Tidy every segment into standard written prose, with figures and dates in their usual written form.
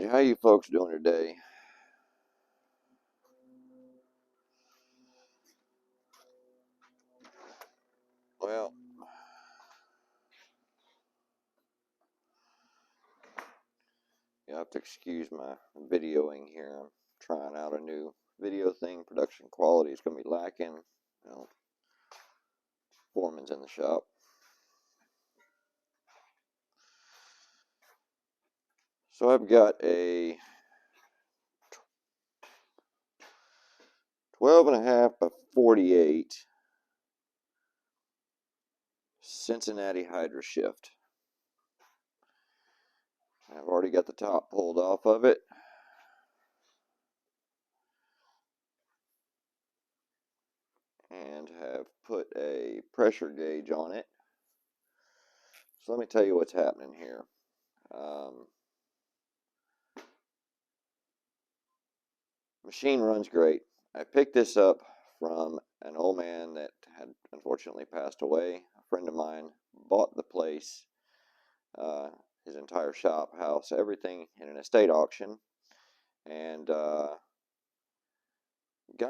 Alright, how you folks doing today? Well, you have to excuse my videoing here. I'm trying out a new video thing. Production quality is going to be lacking. Well, foreman's in the shop. So I've got a 12.5 by 48 Cincinnati Hydrashift. I've already got the top pulled off of it. And have put a pressure gauge on it. So let me tell you what's happening here. Machine runs great. I picked this up from an old man that had unfortunately passed away. A friend of mine bought the place, his entire shop, house, everything in an estate auction. And guy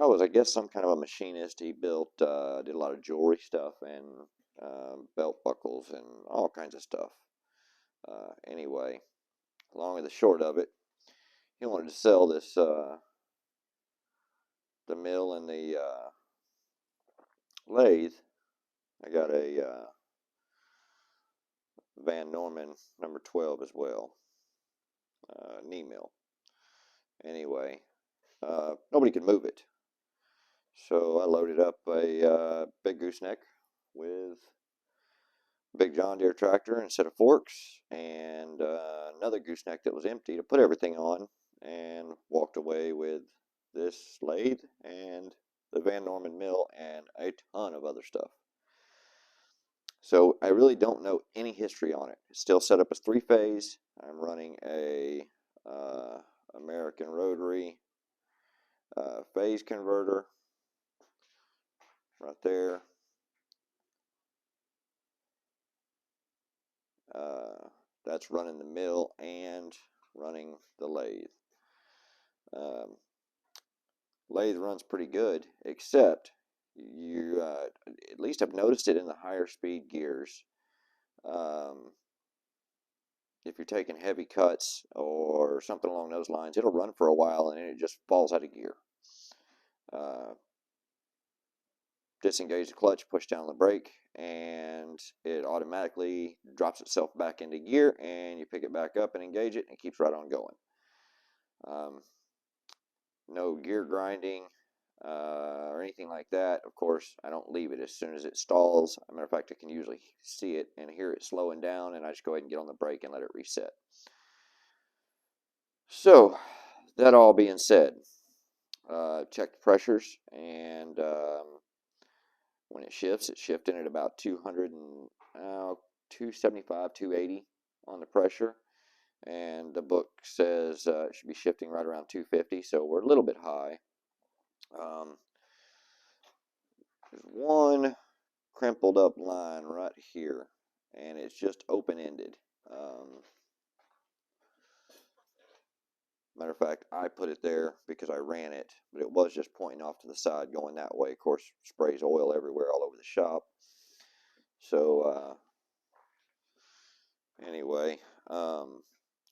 was, I guess, some kind of a machinist. He built, did a lot of jewelry stuff and belt buckles and all kinds of stuff. Anyway, long and the short of it, he wanted to sell this, the mill and the lathe. I got a Van Norman number 12 as well, knee mill. Anyway, nobody could move it. So I loaded up a big gooseneck with a big John Deere tractor and a set of forks and another gooseneck that was empty to put everything on, and walked away with this lathe and the Van Norman mill and a ton of other stuff. So I really don't know any history on it. It's still set up as 3-phase. I'm running a American rotary phase converter right there. That's running the mill and running the lathe. Lathe runs pretty good, except you at least I've noticed it in the higher speed gears. If you're taking heavy cuts or something along those lines, it'll run for a while and then it just falls out of gear. Disengage the clutch, push down the brake, and it automatically drops itself back into gear, and you pick it back up and engage it, and it keeps right on going. No gear grinding or anything like that. Of course, I don't leave it as soon as it stalls. As a matter of fact, I can usually see it and hear it slowing down, and I just go ahead and get on the brake and let it reset. So, that all being said, check the pressures, and when it shifts, it's shifting at about 275, 280 on the pressure. And the book says it should be shifting right around 250, so we're a little bit high. There's one crimpled up line right here, and it's just open-ended. Matter of fact, I put it there because I ran it, but it was just pointing off to the side going that way. Of course, sprays oil everywhere all over the shop. So anyway,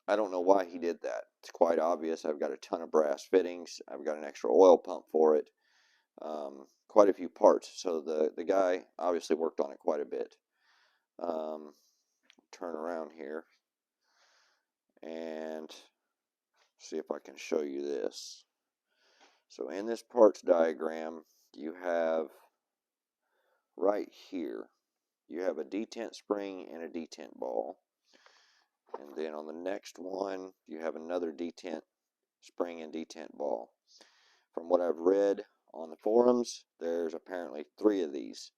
I don't know why he did that. It's quite obvious. I've got a ton of brass fittings. I've got an extra oil pump for it. Quite a few parts. So the guy obviously worked on it quite a bit. Turn around here and see if I can show you this. So in this parts diagram, you have right here, you have a detent spring and a detent ball. And then on the next one, you have another detent spring and detent ball. From what I've read on the forums, there's apparently 3 of these.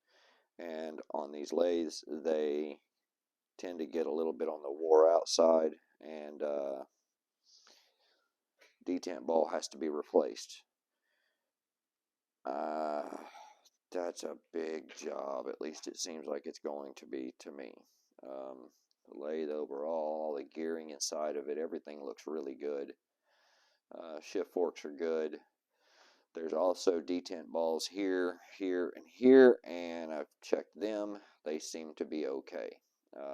And on these lathes, they tend to get a little bit on the wore out side, and detent ball has to be replaced. That's a big job. At least it seems like it's going to be to me. The lathe overall, all the gearing inside of it, everything looks really good. Shift forks are good. There's also detent balls here, here, and here, and I've checked them. They seem to be okay.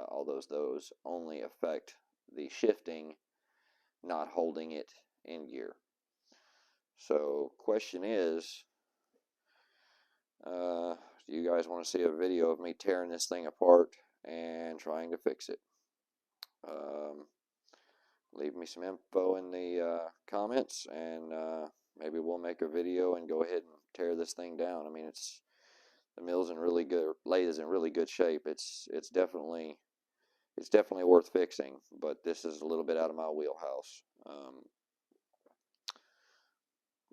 Although those only affect the shifting, not holding it in gear. So, question is, do you guys want to see a video of me tearing this thing apart and trying to fix it? Leave me some info in the comments, and maybe we'll make a video and go ahead and tear this thing down. I mean, the mill's in really good, lathe is in really good shape. It's definitely worth fixing, but this is a little bit out of my wheelhouse.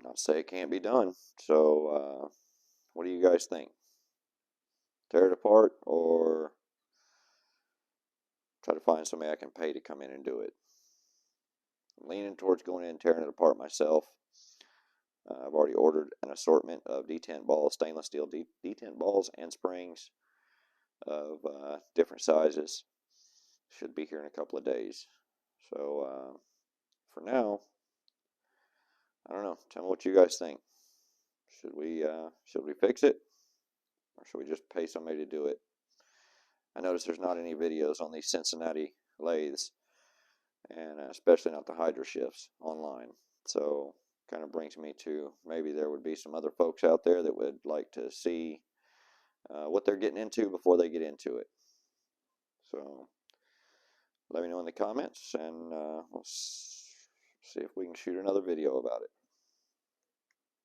Not to say it can't be done. So, what do you guys think? Tear it apart, or try to find somebody I can pay to come in and do it? I'm leaning towards going in and tearing it apart myself. I've already ordered an assortment of detent balls, stainless steel detent balls and springs of different sizes. Should be here in a couple of days. So for now, I don't know. Tell me what you guys think. Should we fix it, or should we just pay somebody to do it? I notice there's not any videos on these Cincinnati lathes, and especially not the Hydrashifts online. So kind of brings me to maybe there would be some other folks out there that would like to see what they're getting into before they get into it. So let me know in the comments, and we'll see if we can shoot another video about it.